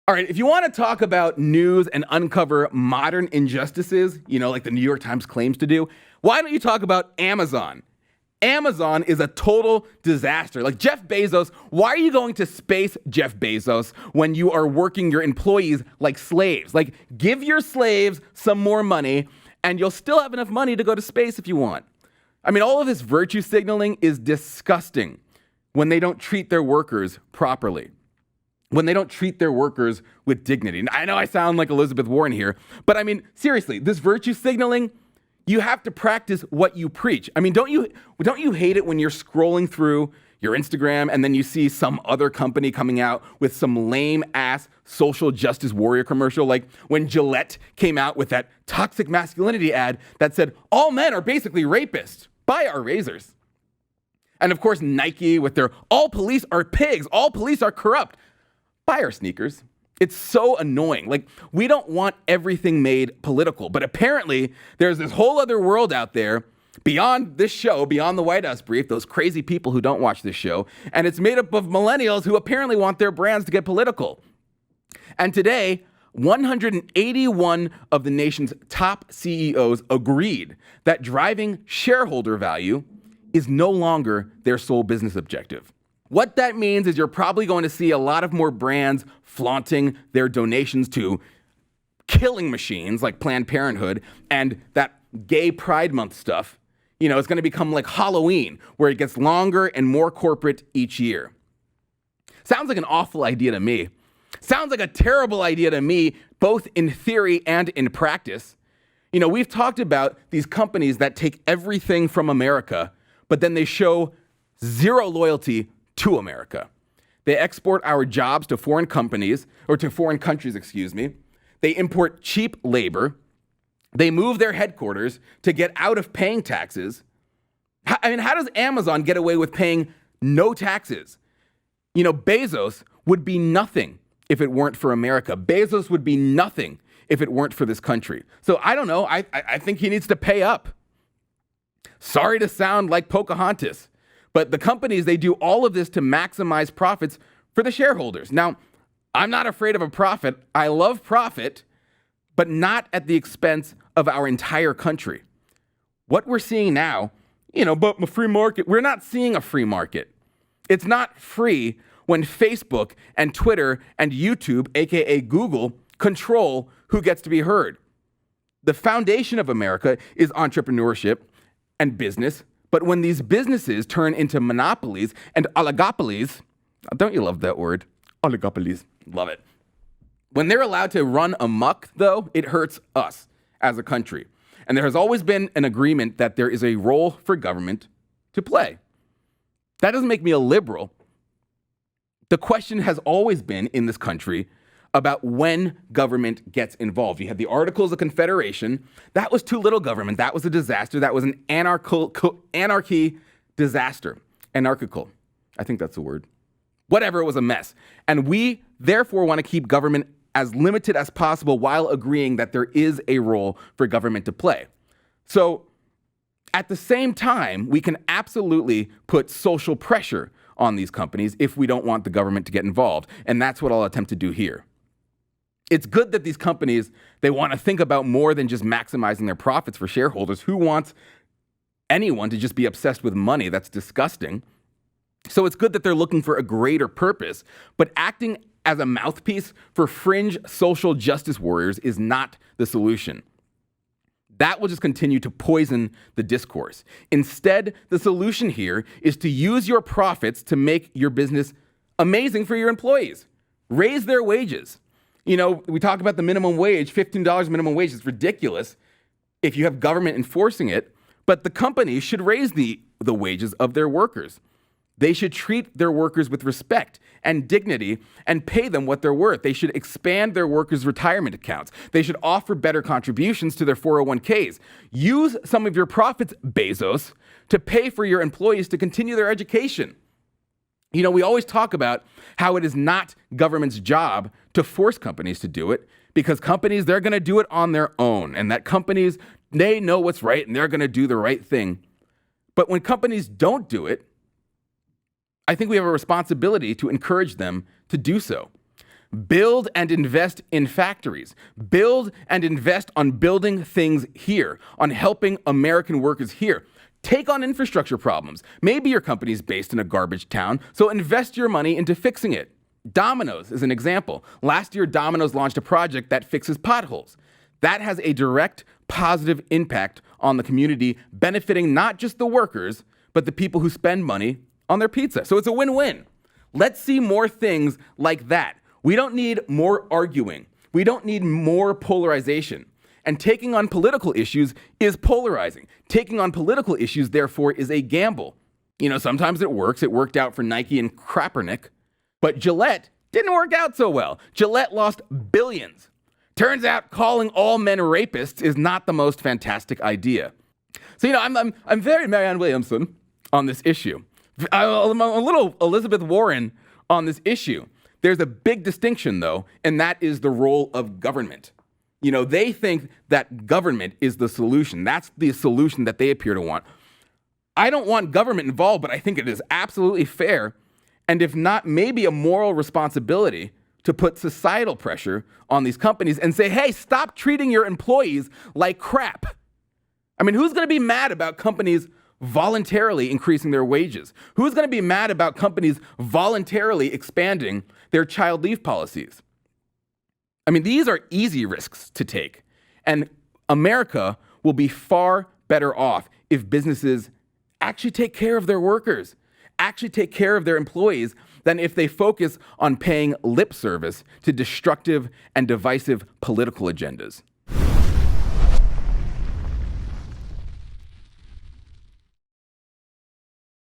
All right, if you want to talk about news and uncover modern injustices, like the New York Times claims to do, why don't you talk about Amazon? Amazon is a total disaster. Like Jeff Bezos, why are you going to space, Jeff Bezos, when you are working your employees like slaves? Like, give your slaves some more money and you'll still have enough money to go to space if you want. I mean, all of this virtue signaling is disgusting when they don't treat their workers properly, when they don't treat their workers with dignity. And I know I sound like Elizabeth Warren here, but I mean, seriously, this virtue signaling, you have to practice what you preach. I mean, don't you hate it when you're scrolling through your Instagram and then you see some other company coming out with some lame ass social justice warrior commercial, like when Gillette came out with that toxic masculinity ad that said, all men are basically rapists, buy our razors. And of course, Nike with their all police are pigs, all police are corrupt, buy our sneakers. It's so annoying. Like, we don't want everything made political, but apparently there's this whole other world out there beyond this show, beyond the White House Brief, those crazy people who don't watch this show, and it's made up of millennials who apparently want their brands to get political. And today, 181 of the nation's top CEOs agreed that driving shareholder value is no longer their sole business objective. What that means is you're probably going to see a lot of more brands flaunting their donations to killing machines like Planned Parenthood and that gay Pride Month stuff. It's going to become like Halloween, where it gets longer and more corporate each year. Sounds like an awful idea to me. Sounds like a terrible idea to me, both in theory and in practice. We've talked about these companies that take everything from America, but then they show zero loyalty to America. They export our jobs to foreign countries. They import cheap labor. They move their headquarters to get out of paying taxes. How does Amazon get away with paying no taxes? Bezos would be nothing if it weren't for America. Bezos would be nothing if it weren't for this country. So I don't know. I think he needs to pay up. Sorry to sound like Pocahontas, but the companies, they do all of this to maximize profits for the shareholders. Now, I'm not afraid of a profit. I love profit, but not at the expense of our entire country. What we're seeing now, but a free market, we're not seeing a free market. It's not free when Facebook and Twitter and YouTube, aka Google, control who gets to be heard. The foundation of America is entrepreneurship and business. But when these businesses turn into monopolies and oligopolies, don't you love that word? Oligopolies, love it. When they're allowed to run amok, though, it hurts us as a country. And there has always been an agreement that there is a role for government to play. That doesn't make me a liberal. The question has always been in this country about when government gets involved. You had the Articles of Confederation. That was too little government. That was a disaster. That was an anarchy disaster. Anarchical. I think that's the word. Whatever, it was a mess. And we therefore want to keep government as limited as possible while agreeing that there is a role for government to play. So at the same time, we can absolutely put social pressure on these companies if we don't want the government to get involved. And that's what I'll attempt to do here. It's good that these companies, they want to think about more than just maximizing their profits for shareholders. Who wants anyone to just be obsessed with money? That's disgusting. So it's good that they're looking for a greater purpose, but acting as a mouthpiece for fringe social justice warriors is not the solution. That will just continue to poison the discourse. Instead, the solution here is to use your profits to make your business amazing for your employees. Raise their wages. We talk about the minimum wage, $15 minimum wage is ridiculous if you have government enforcing it, but the companies should raise the wages of their workers. They should treat their workers with respect and dignity and pay them what they're worth. They should expand their workers' retirement accounts. They should offer better contributions to their 401ks. Use some of your profits, Bezos, to pay for your employees to continue their education. We always talk about how it is not government's job to force companies to do it because companies, they're going to do it on their own, and that companies, they know what's right and they're going to do the right thing. But when companies don't do it, I think we have a responsibility to encourage them to do so. Build and invest in factories. Build and invest on building things here, on helping American workers here. Take on infrastructure problems. Maybe your company's based in a garbage town, so invest your money into fixing it. Domino's is an example. Last year, Domino's launched a project that fixes potholes. That has a direct positive impact on the community, benefiting not just the workers, but the people who spend money on their pizza. So it's a win-win. Let's see more things like that. We don't need more arguing. We don't need more polarization. And taking on political issues is polarizing. Taking on political issues, therefore, is a gamble. You know, sometimes it works. It worked out for Nike and Kaepernick. But Gillette didn't work out so well. Gillette lost billions. Turns out calling all men rapists is not the most fantastic idea. So, you know, I'm very Marianne Williamson on this issue. I'm a little Elizabeth Warren on this issue. There's a big distinction, though, and that is the role of government. You know, they think that government is the solution. That's the solution that they appear to want. I don't want government involved, but I think it is absolutely fair, and if not, maybe a moral responsibility to put societal pressure on these companies and say, hey, stop treating your employees like crap. I mean, who's going to be mad about companies voluntarily increasing their wages? Who's going to be mad about companies voluntarily expanding their child leave policies? I mean, these are easy risks to take. And America will be far better off if businesses actually take care of their workers, actually take care of their employees, than if they focus on paying lip service to destructive and divisive political agendas.